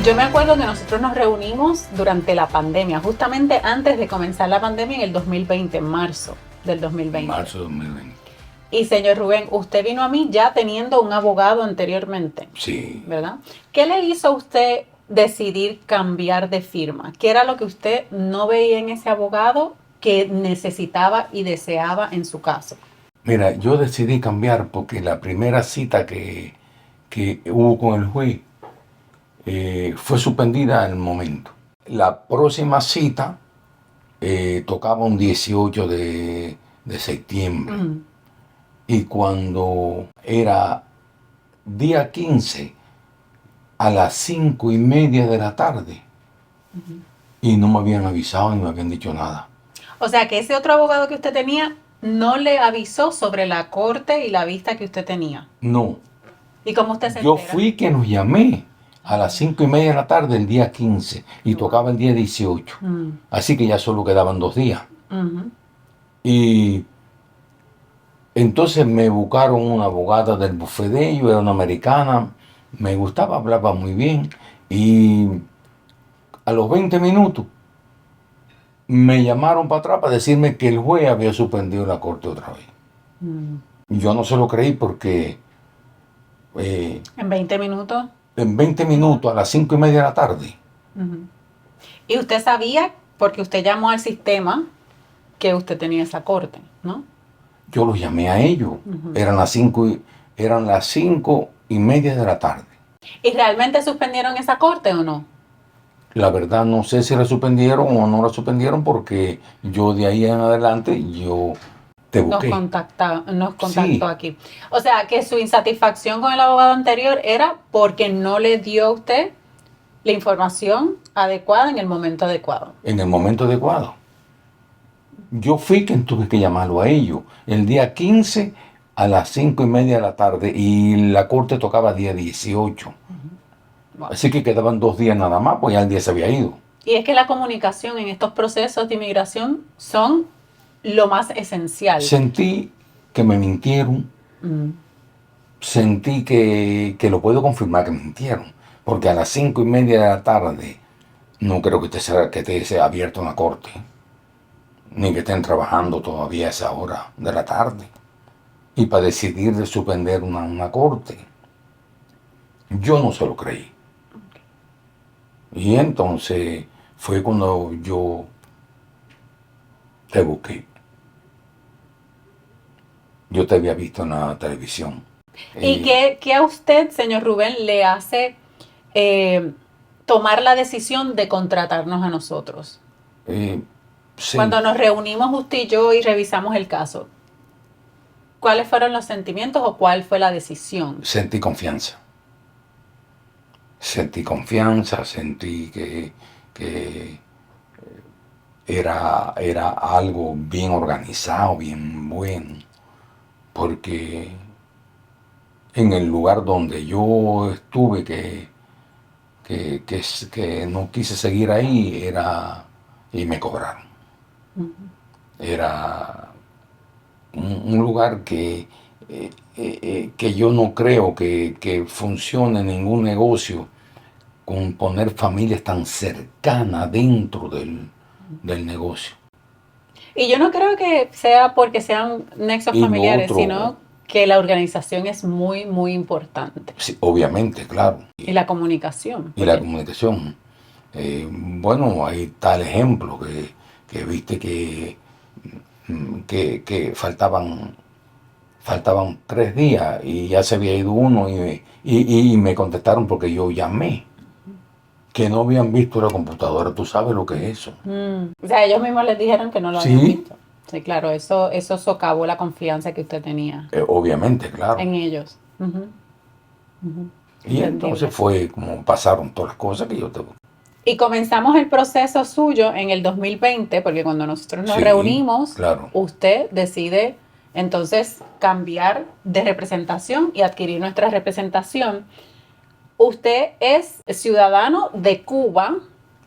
Yo me acuerdo que nosotros nos reunimos durante la pandemia, justamente antes de comenzar la pandemia en el 2020, en marzo del 2020. Marzo de 2020. Y señor Rubén, usted vino a mí ya teniendo un abogado anteriormente. Sí. ¿Verdad? ¿Qué le hizo a usted decidir cambiar de firma? ¿Qué era lo que usted no veía en ese abogado que necesitaba y deseaba en su caso? Mira, yo decidí cambiar porque la primera cita que hubo con el juez fue suspendida al momento. La próxima cita tocaba un 18 de septiembre. Y cuando era día 15, a las 5:30 de la tarde, y no me habían avisado ni me habían dicho nada. O sea, que ese otro abogado que usted tenía no le avisó sobre la corte y la vista que usted tenía. No. ¿Y cómo usted se Yo entera? fui que nos llamé a las 5:30 de la tarde el día 15 y tocaba el día 18. Así que ya solo quedaban 2 días. Y entonces me buscaron una abogada del bufete de ellos, era una americana, me gustaba, hablaba muy bien. Y a los 20 minutos me llamaron para atrás para decirme que el juez había suspendido la corte otra vez. Yo no se lo creí porque ¿En 20 minutos? en 20 minutos a las 5:30 de la tarde. Y usted sabía, porque usted llamó al sistema, que usted tenía esa corte, ¿no? Yo los llamé a ellos. Eran las 5:30 de la tarde. ¿Y realmente suspendieron esa corte o no? La verdad no sé si la suspendieron o no la suspendieron porque yo de ahí en adelante yo te busqué. Nos contactó Sí. aquí. O sea, que su insatisfacción con el abogado anterior era porque no le dio a usted la información adecuada en el momento adecuado. En el momento adecuado. Yo fui quien tuve que llamarlo a ellos. El día 15 a las 5:30 de la tarde y la corte tocaba día 18. Wow. Así que quedaban 2 días nada más, pues ya el día se había ido. Y es que la comunicación en estos procesos de inmigración son lo más esencial. Sentí que me mintieron. Sentí que lo puedo confirmar que me mintieron. Porque a las 5:30 de la tarde no creo que te sea abierta una corte. Ni que estén trabajando todavía a esa hora de la tarde. Y para decidir de suspender una corte. Yo no se lo creí. Y entonces fue cuando yo te busqué. Yo te había visto en la televisión. ¿Y qué a usted, señor Rubén, le hace tomar la decisión de contratarnos a nosotros? Sí. Cuando nos reunimos usted y yo y revisamos el caso, ¿cuáles fueron los sentimientos o cuál fue la decisión? Sentí confianza. Sentí confianza, sentí que era algo bien organizado, bien bueno. Porque en el lugar donde yo estuve, que no quise seguir ahí, y me cobraron. Era un lugar que yo no creo que funcione ningún negocio con poner familias tan cercanas dentro del negocio. Y yo no creo que sea porque sean nexos Y familiares, lo otro, sino que la organización es muy, muy importante. Sí, obviamente, claro. Y la comunicación. Y la comunicación. Bueno, hay tal ejemplo que viste que faltaban 3 días y ya se había ido uno y me contestaron porque yo llamé. Que no habían visto la computadora, tú sabes lo que es eso. O sea, ellos mismos les dijeron que no lo habían visto. Sí, claro, eso socavó la confianza que usted tenía. Obviamente, claro. En ellos. Y entonces fue como pasaron todas las cosas que yo te... Y comenzamos el proceso suyo en el 2020, porque cuando nosotros nos reunimos, claro, usted decide entonces cambiar de representación y adquirir nuestra representación. Usted es ciudadano de Cuba,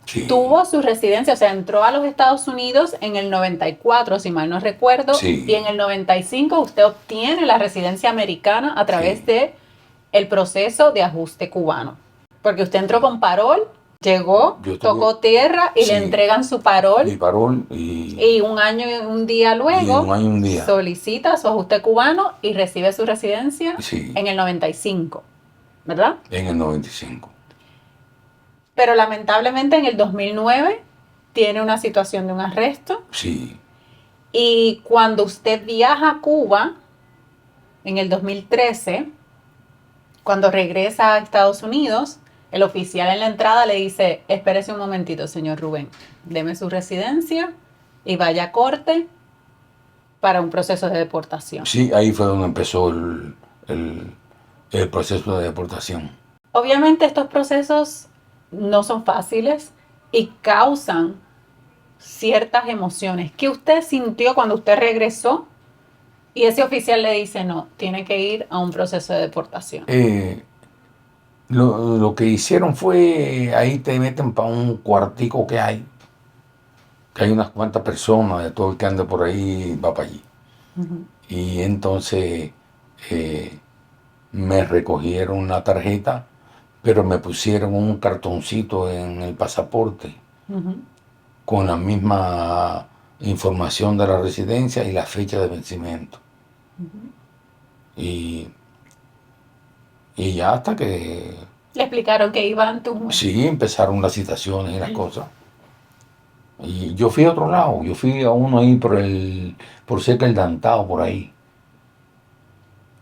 sí, tuvo su residencia, o sea, entró a los Estados Unidos en el 94, si mal no recuerdo, sí, y en el 95 usted obtiene la residencia americana a través de el proceso de ajuste cubano. Porque usted entró con parol, llegó, tocó tierra y le entregan su parol. Mi parol y un año y un día luego solicita su ajuste cubano y recibe su residencia en el 95, ¿verdad? En el 95. Pero lamentablemente en el 2009 tiene una situación de un arresto. Sí. Y cuando usted viaja a Cuba, en el 2013, cuando regresa a Estados Unidos, el oficial en la entrada le dice, espérese un momentito, señor Rubén, deme su residencia y vaya a corte para un proceso de deportación. Sí, ahí fue donde empezó el proceso de deportación. Obviamente estos procesos no son fáciles y causan ciertas emociones. ¿Qué usted sintió cuando usted regresó y ese oficial le dice, no, tiene que ir a un proceso de deportación? Lo que hicieron fue, ahí te meten para un cuartico que hay unas cuantas personas, de todo el que anda por ahí va para allí. Uh-huh. Y entonces me recogieron una tarjeta, pero me pusieron un cartoncito en el pasaporte. Uh-huh. Con la misma información de la residencia y la fecha de vencimiento. Uh-huh. Y ya hasta que... ¿Le explicaron que iba ante un juez? Sí, empezaron las citaciones y las cosas. Y yo fui a otro lado, yo fui a uno ahí por cerca del Dantao, por ahí.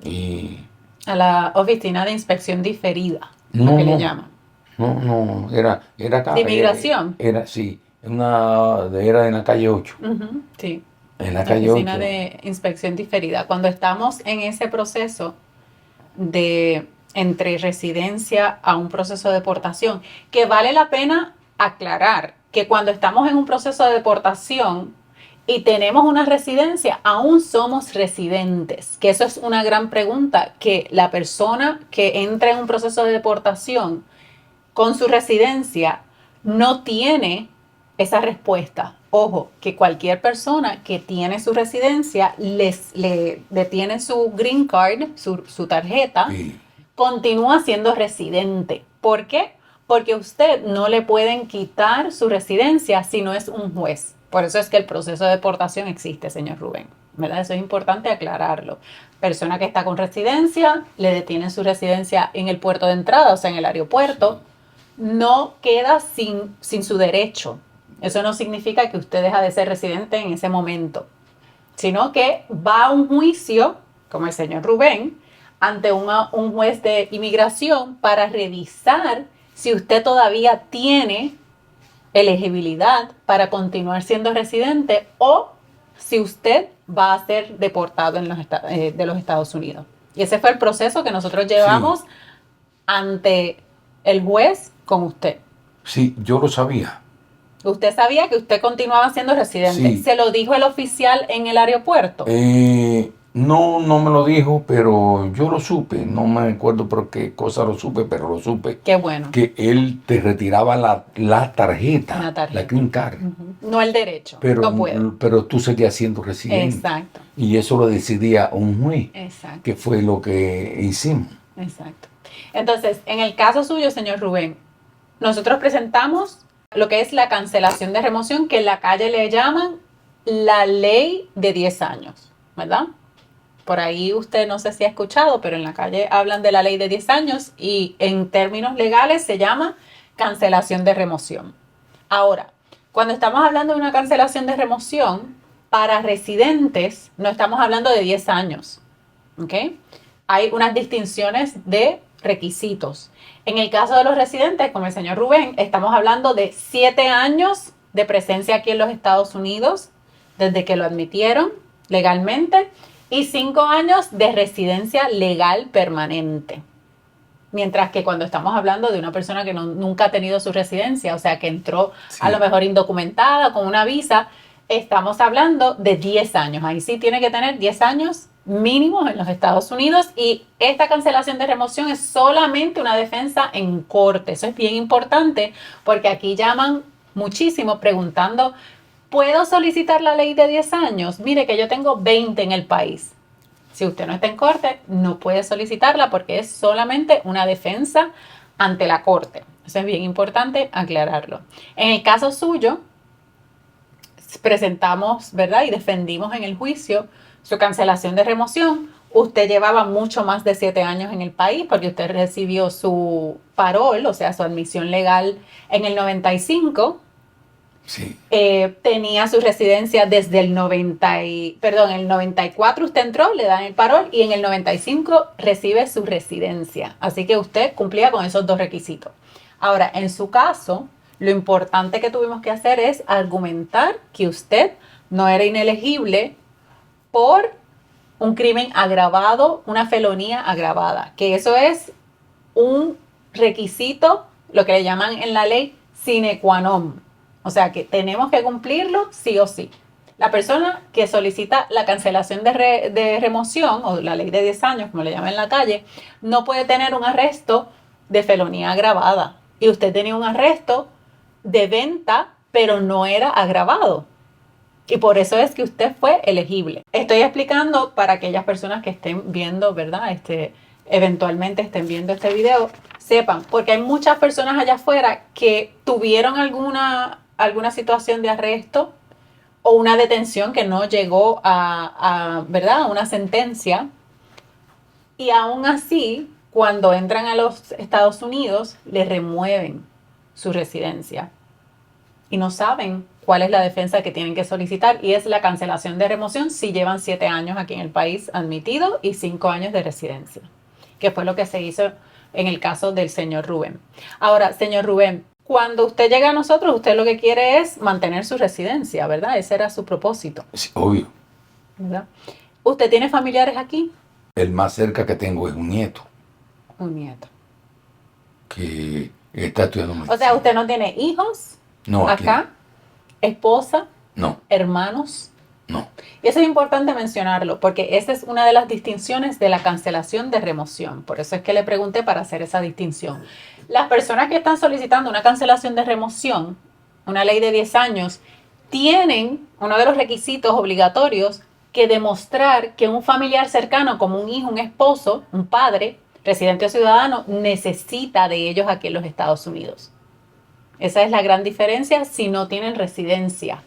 Y... a la oficina de inspección diferida, lo que le llaman. No, era acá. ¿De inmigración? Sí. Era en la calle 8. Uh-huh, sí. En la calle 8. Oficina de inspección diferida. Cuando estamos en ese proceso de entre residencia a un proceso de deportación, que vale la pena aclarar que cuando estamos en un proceso de deportación y tenemos una residencia, aún somos residentes, que eso es una gran pregunta, que la persona que entra en un proceso de deportación con su residencia no tiene esa respuesta. Ojo, que cualquier persona que tiene su residencia le detiene su green card, su tarjeta, sí, continúa siendo residente. ¿Por qué? Porque usted no le pueden quitar su residencia si no es un juez. Por eso es que el proceso de deportación existe, señor Rubén, ¿verdad? Eso es importante aclararlo. Persona que está con residencia, le detienen su residencia en el puerto de entrada, o sea, en el aeropuerto, no queda sin su derecho. Eso no significa que usted deja de ser residente en ese momento, sino que va a un juicio, como el señor Rubén, ante un juez de inmigración para revisar si usted todavía tiene elegibilidad para continuar siendo residente o si usted va a ser deportado de los Estados Unidos. Y ese fue el proceso que nosotros llevamos, sí, ante el juez con usted. Sí, yo lo sabía. ¿Usted sabía que usted continuaba siendo residente? Sí. ¿Se lo dijo el oficial en el aeropuerto? No me lo dijo, pero yo lo supe. No me acuerdo por qué cosa lo supe, pero lo supe. Qué bueno. Que él te retiraba la tarjeta, la green card. Uh-huh. No el derecho, no puedo. Pero tú seguías siendo residente. Exacto. Y eso lo decidía un juez. Exacto. Que fue lo que hicimos. Exacto. Entonces, en el caso suyo, señor Rubén, nosotros presentamos lo que es la cancelación de remoción, que en la calle le llaman la ley de 10 años, ¿verdad? Por ahí usted no sé si ha escuchado, pero en la calle hablan de la ley de 10 años y en términos legales se llama cancelación de remoción. Ahora, cuando estamos hablando de una cancelación de remoción, para residentes no estamos hablando de 10 años, ¿ok? Hay unas distinciones de requisitos. En el caso de los residentes, como el señor Rubén, estamos hablando de 7 años de presencia aquí en los Estados Unidos, desde que lo admitieron legalmente, y 5 años de residencia legal permanente. Mientras que cuando estamos hablando de una persona que nunca ha tenido su residencia, o sea, que entró a lo mejor indocumentada, con una visa, estamos hablando de 10 años. Ahí sí tiene que tener 10 años mínimos en los Estados Unidos y esta cancelación de remoción es solamente una defensa en corte. Eso es bien importante porque aquí llaman muchísimo preguntando, ¿puedo solicitar la ley de 10 años? Mire que yo tengo 20 en el país. Si usted no está en corte, no puede solicitarla porque es solamente una defensa ante la corte. Eso es bien importante aclararlo. En el caso suyo, presentamos, ¿verdad? Y defendimos en el juicio su cancelación de remoción. Usted llevaba mucho más de 7 años en el país porque usted recibió su parol, o sea, su admisión legal en el 95. Sí. Tenía su residencia desde el 94 usted entró, le dan el parol y en el 95 recibe su residencia. Así que usted cumplía con esos 2 requisitos. Ahora, en su caso, lo importante que tuvimos que hacer es argumentar que usted no era inelegible por un crimen agravado, una felonía agravada, que eso es un requisito, lo que le llaman en la ley sine qua non. O sea que tenemos que cumplirlo sí o sí. La persona que solicita la cancelación de remoción, o la ley de 10 años, como le llaman en la calle, no puede tener un arresto de felonía agravada. Y usted tenía un arresto de venta, pero no era agravado. Y por eso es que usted fue elegible. Estoy explicando para aquellas personas que estén viendo, ¿verdad? Eventualmente estén viendo este video, sepan, porque hay muchas personas allá afuera que tuvieron alguna situación de arresto o una detención que no llegó ¿verdad? A una sentencia. Y aún así, cuando entran a los Estados Unidos, les remueven su residencia. Y no saben cuál es la defensa que tienen que solicitar y es la cancelación de remoción si llevan 7 años aquí en el país admitido y 5 años de residencia, que fue lo que se hizo en el caso del señor Rubén. Ahora, señor Rubén, cuando usted llega a nosotros, usted lo que quiere es mantener su residencia, ¿verdad? Ese era su propósito. Sí, obvio. ¿Verdad? ¿Usted tiene familiares aquí? El más cerca que tengo es un nieto. Un nieto. Que está estudiando medicina. O sea, ¿usted no tiene hijos? No, aquí acá, esposa, no, hermanos. no. Y eso es importante mencionarlo, porque esa es una de las distinciones de la cancelación de remoción. Por eso es que le pregunté para hacer esa distinción. Las personas que están solicitando una cancelación de remoción, una ley de 10 años, tienen uno de los requisitos obligatorios que demostrar que un familiar cercano, como un hijo, un esposo, un padre, residente o ciudadano, necesita de ellos aquí en los Estados Unidos. Esa es la gran diferencia si no tienen residencia.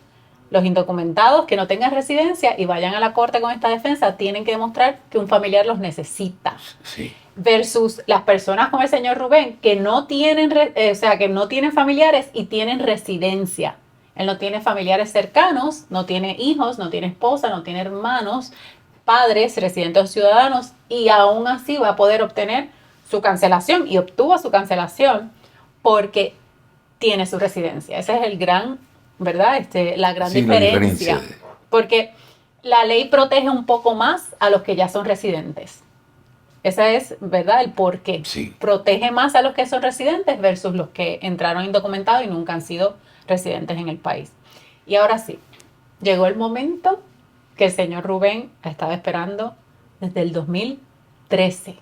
Los indocumentados que no tengan residencia y vayan a la corte con esta defensa tienen que demostrar que un familiar los necesita. Sí. Versus las personas como el señor Rubén que no tienen, que no tienen familiares y tienen residencia. Él no tiene familiares cercanos, no tiene hijos, no tiene esposa, no tiene hermanos, padres, residentes o ciudadanos y aún así va a poder obtener su cancelación y obtuvo su cancelación porque tiene su residencia. Ese es el gran, ¿verdad? La gran diferencia. Porque la ley protege un poco más a los que ya son residentes. Ese es, ¿verdad? El por qué. Sí. Protege más a los que son residentes versus los que entraron indocumentados y nunca han sido residentes en el país. Y ahora sí, llegó el momento que el señor Rubén estaba esperando desde el 2013.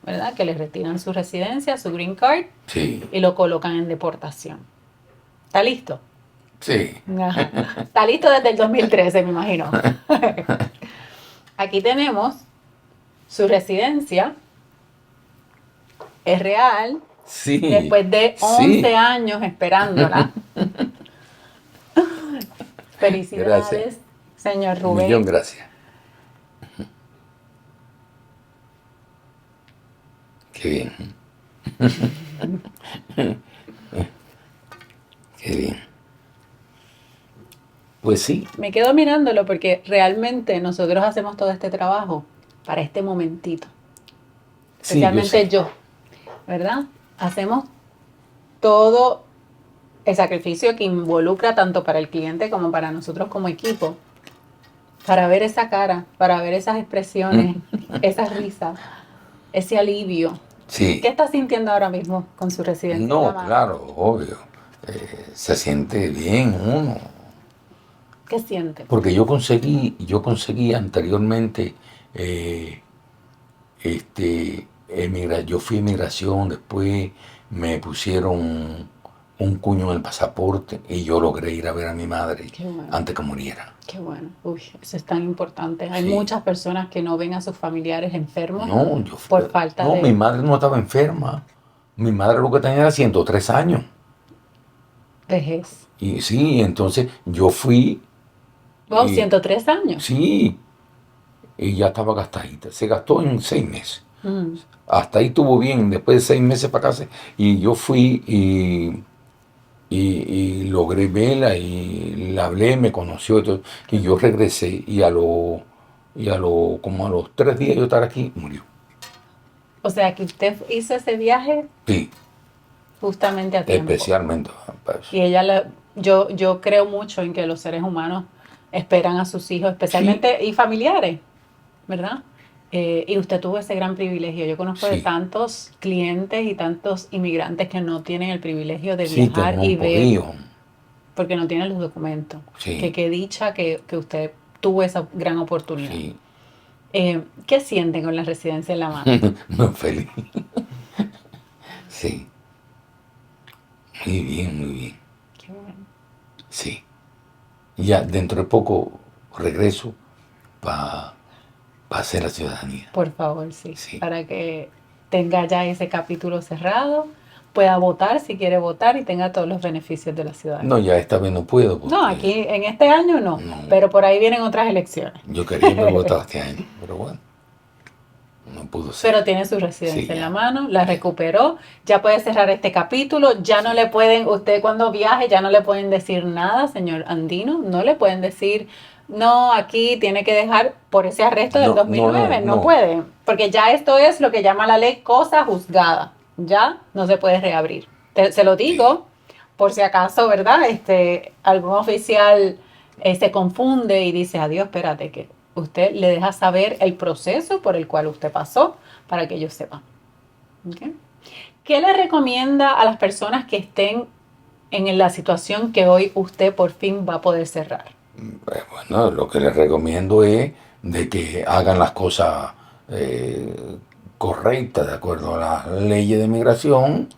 ¿Verdad? Que le retiran su residencia, su green card, sí, y lo colocan en deportación. ¿Está listo? Sí. Ajá. Está listo desde el 2013, me imagino. Aquí tenemos su residencia. Es real. Sí. Después de 11 años esperándola. Felicidades, gracias, señor Rubén. Millón gracias. Qué bien. Qué bien. Pues sí. Me quedo mirándolo porque realmente nosotros hacemos todo este trabajo para este momentito. Especialmente sí, yo, ¿verdad? Hacemos todo el sacrificio que involucra tanto para el cliente como para nosotros como equipo, para ver esa cara, para ver esas expresiones, esas risas, ese alivio. Sí. ¿Qué está sintiendo ahora mismo con su residencia? No, claro, obvio. Se siente bien uno. ¿Qué siente? Porque yo conseguí anteriormente, yo fui a inmigración, después me pusieron un cuño en el pasaporte y yo logré ir a ver a mi madre antes que muriera. Qué bueno. Uy, eso es tan importante. Hay muchas personas que no ven a sus familiares enfermos por falta de... No, mi madre no estaba enferma. Mi madre lo que tenía era 103 años. Vejez. Y sí, entonces yo fui. Wow, y, 103 años. sí, y ya estaba gastadita. Se gastó en 6 meses. Mm. Hasta ahí estuvo bien. Después de 6 meses para casa. Y yo fui y logré verla y la hablé, me conoció y todo. Y yo regresé como a los 3 días yo estar aquí, murió. O sea, que usted hizo ese viaje Sí, justamente a tiempo. especialmente para eso. Y yo creo mucho en que los seres humanos esperan a sus hijos, especialmente y familiares, ¿verdad? Y usted tuvo ese gran privilegio. Yo conozco de Sí, tantos clientes y tantos inmigrantes que no tienen el privilegio de sí, que viajar no y han ver podido. porque no tienen los documentos. Que Sí, qué dicha que usted tuvo esa gran oportunidad. sí. ¿Qué sienten con la residencia en la mano? Muy feliz. Sí, muy bien, muy bien. Qué bueno. Sí. Ya dentro de poco regreso para hacer la ciudadanía. Por favor, sí. Sí. Para que tenga ya ese capítulo cerrado, pueda votar si quiere votar y tenga todos los beneficios de la ciudadanía. No, ya esta vez no puedo No, porque aquí en este año no, no, pero por ahí vienen otras elecciones. yo quería haber votado este año, pero bueno, no pudo ser. Pero tiene su residencia Sí, en la ya. mano, la recuperó, ya puede cerrar este capítulo, ya no le pueden, usted cuando viaje ya no le pueden decir nada, señor Andino, no le pueden decir, no, aquí tiene que dejar por ese arresto del No, no, 2009, no no. pueden, porque ya esto es lo que llama la ley cosa juzgada, ya no se puede reabrir. Se lo Sí. digo por si acaso, ¿verdad? Algún oficial se confunde y dice, adiós, espérate, que usted le deja saber el proceso por el cual usted pasó para que ellos sepan. ¿Okay? ¿Qué le recomienda a las personas que estén en la situación que hoy usted por fin va a poder cerrar? Bueno, lo que les recomiendo es de que hagan las cosas correctas de acuerdo a las leyes de migración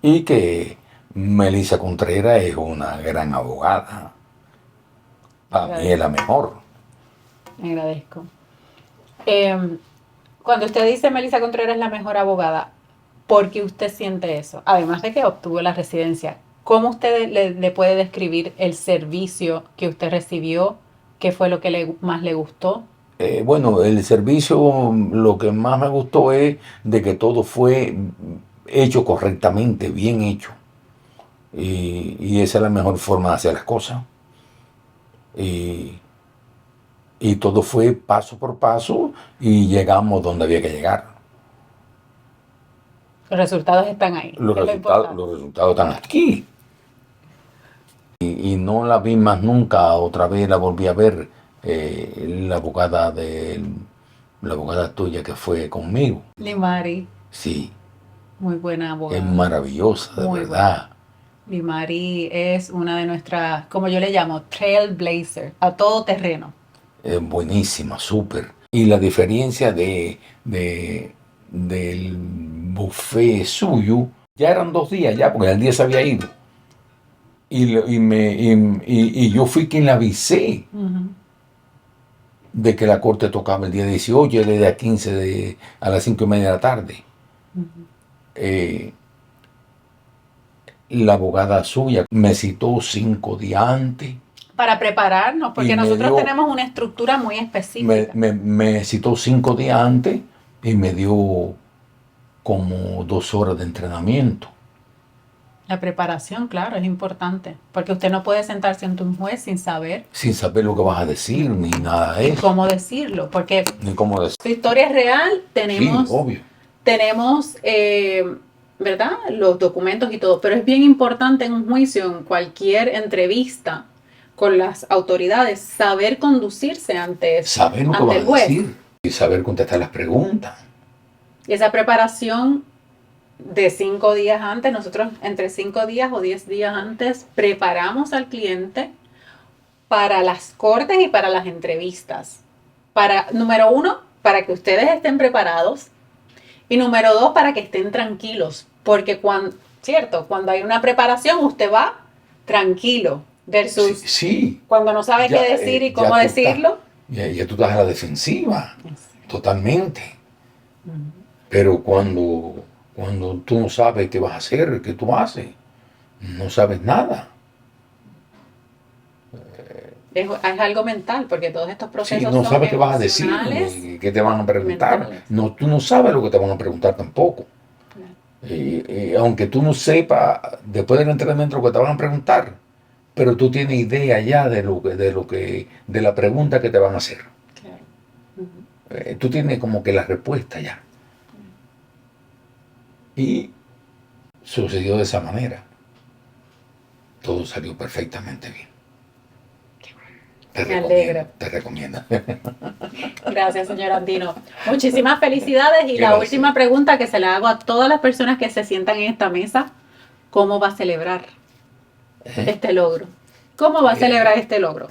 y que Melissa Contreras es una gran abogada. Para mí es la mejor. Me agradezco. Cuando usted dice Melissa Contreras es la mejor abogada, ¿por qué usted siente eso? Además de que obtuvo la residencia, ¿cómo usted le puede describir el servicio que usted recibió? ¿Qué fue lo que más le gustó? Bueno, el servicio, lo que más me gustó es de que todo fue hecho correctamente, bien hecho. Y esa es la mejor forma de hacer las cosas. Y todo fue paso por paso y llegamos donde había que llegar. Los resultados están ahí. Los es lo importante. resultados están aquí. Y no la vi más nunca. Otra vez la volví a ver, la abogada tuya que fue conmigo. Limari, Sí, muy buena es abogada. maravillosa, de Muy verdad. Limari es una de nuestras, como yo le llamo, trailblazer, a todo terreno. Es buenísima, súper. Y la diferencia del buffet suyo, ya eran 2 días ya, porque el día se había ido. Y yo fui quien le avisé de que la corte tocaba el día 18, el día 15 a las 5:30 de la tarde. La abogada suya me citó 5 días antes. Para prepararnos, porque Y me nosotros dio- tenemos una estructura muy específica. Me citó 5 días antes y me dio como 2 horas de entrenamiento. La preparación, claro, es importante, porque usted no puede sentarse ante un juez sin saber Sin saber lo que vas a decir, ni nada de eso. cómo decirlo, porque Ni cómo decir. su historia es real, Sí, tenemos, obvio. ¿verdad? Los documentos y todo, pero es bien importante en un juicio, en cualquier entrevista con las autoridades, saber conducirse ante Saber lo que ante vas el a juez. decir y saber contestar las preguntas. Y esa preparación de 5 días antes, nosotros entre 5 días o 10 días antes preparamos al cliente para las cortes y para las entrevistas. Número 1, para que ustedes estén preparados. Y número 2, para que estén tranquilos. Porque cuando hay una preparación, usted va tranquilo. Versus Sí. cuando no sabe Ya, qué decir y ya cómo tú decirlo. Ya tú estás a la defensiva, totalmente. Pero cuando cuando tú no sabes qué vas a hacer, qué tú haces, no sabes nada. Es algo mental, porque todos estos procesos Sí, no son sabes qué vas a decir, emocionales ni qué te van a preguntar. mentales. No, tú no sabes lo que te van a preguntar tampoco. Aunque tú no sepas después del entrenamiento lo que te van a preguntar, pero tú tienes idea ya de la pregunta que te van a hacer. Claro. Tú tienes como que la respuesta ya. Y sucedió de esa manera. Todo salió perfectamente bien. Me alegra. Te recomiendo. Gracias, señor Andino. Muchísimas felicidades. Y la Gracias. última pregunta que se le hago a todas las personas que se sientan en esta mesa, ¿cómo va a celebrar este logro? ¿Cómo va a celebrar este logro?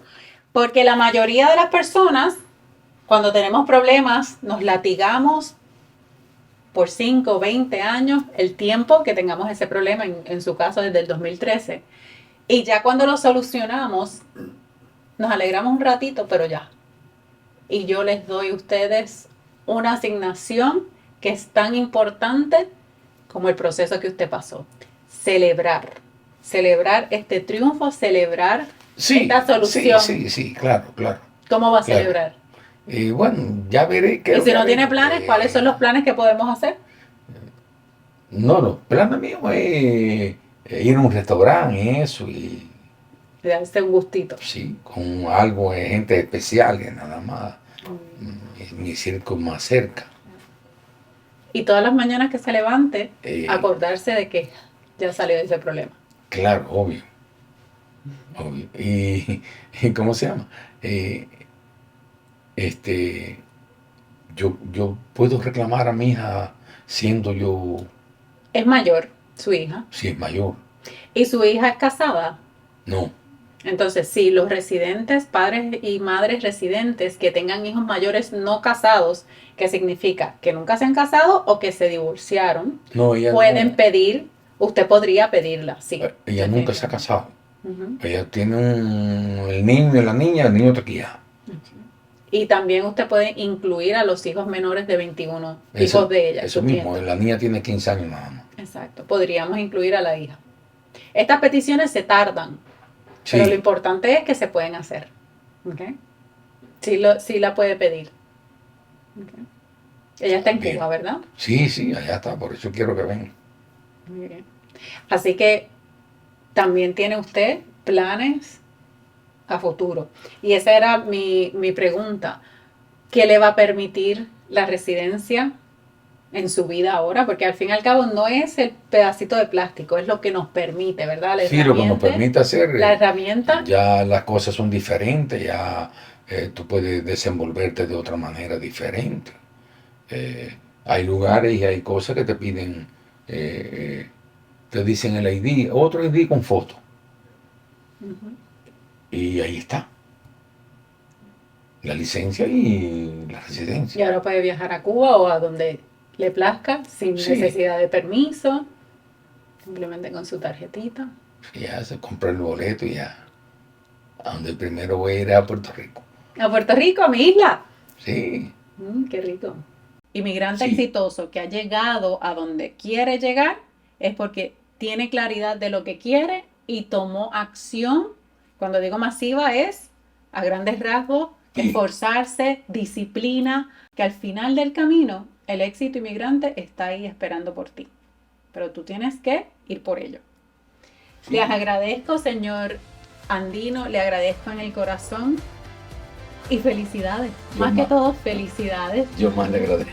Porque la mayoría de las personas, cuando tenemos problemas, nos latigamos por 5, 20 años, el tiempo que tengamos ese problema, en su caso desde el 2013. Y ya cuando lo solucionamos, nos alegramos un ratito, pero ya. Y yo les doy a ustedes una asignación que es tan importante como el proceso que usted pasó. Celebrar. Celebrar este triunfo, celebrar esta solución. Sí, claro. ¿Cómo va a Claro. celebrar? Y bueno, ya veré qué. Y si no tiene planes, ¿cuáles son los planes que podemos hacer? No, los planes míos es ir a un restaurante y eso, y Darse un gustito. sí, con algo de gente especial, que nada más mi círculo más cerca. Y todas las mañanas que se levante, Eh, acordarse de que ya salió de ese problema. Claro, obvio. Y ¿cómo se llama? Yo puedo reclamar a mi hija siendo yo, Es mayor, su hija. si es mayor. Y su hija es casada. No, Entonces, sí, los residentes, padres y madres residentes que tengan hijos mayores no casados, que significa que nunca se han casado o que se divorciaron, no, ella pueden no, pedir, usted podría pedirla, sí. ella nunca se ha casado. Ujú. Ella tiene el niño y la niña, el niño está aquí ya. Y también usted puede incluir a los hijos menores de 21, Eso- hijos de ella. Eso sus mismo, nietos. la niña tiene 15 años nada más. Exacto, podríamos incluir a la hija. Estas peticiones se tardan, Sí, pero lo importante es que se pueden hacer. ¿Ok? Sí la puede pedir. ¿Ok? Ella está en Bien. Cuba, ¿verdad? sí, allá está, por eso quiero que venga. Muy bien. Así que también tiene usted planes a futuro. Y esa era mi pregunta. ¿Qué le va a permitir la residencia en su vida ahora? Porque al fin y al cabo no es el pedacito de plástico, es lo que nos permite, ¿verdad? La Sí, lo que nos herramienta- permite hacer, La herramienta, ya las cosas son diferentes, ya tú puedes desenvolverte de otra manera diferente. Hay lugares y hay cosas que te piden, te dicen el ID, otro ID con foto. Ujú. Y ahí está. La licencia y la Y residencia. ahora puede viajar a Cuba o a donde le plazca sin Sí. necesidad de permiso, simplemente con su tarjetita. Ya se compra el boleto y ya. A donde primero voy a ir a Puerto Rico. A Puerto Rico, a mi isla. Sí, Qué rico. Inmigrante Sí. exitoso que ha llegado a donde quiere llegar es porque tiene claridad de lo que quiere y tomó acción. Cuando digo masiva es a grandes rasgos, Sí. esforzarse, disciplina, que al final del camino el éxito inmigrante está ahí esperando por ti. Pero tú tienes que ir por ello. sí. Les agradezco, señor Andino, le agradezco en el corazón y felicidades. Yo Más que más. todo, felicidades. Yo más le agradezco.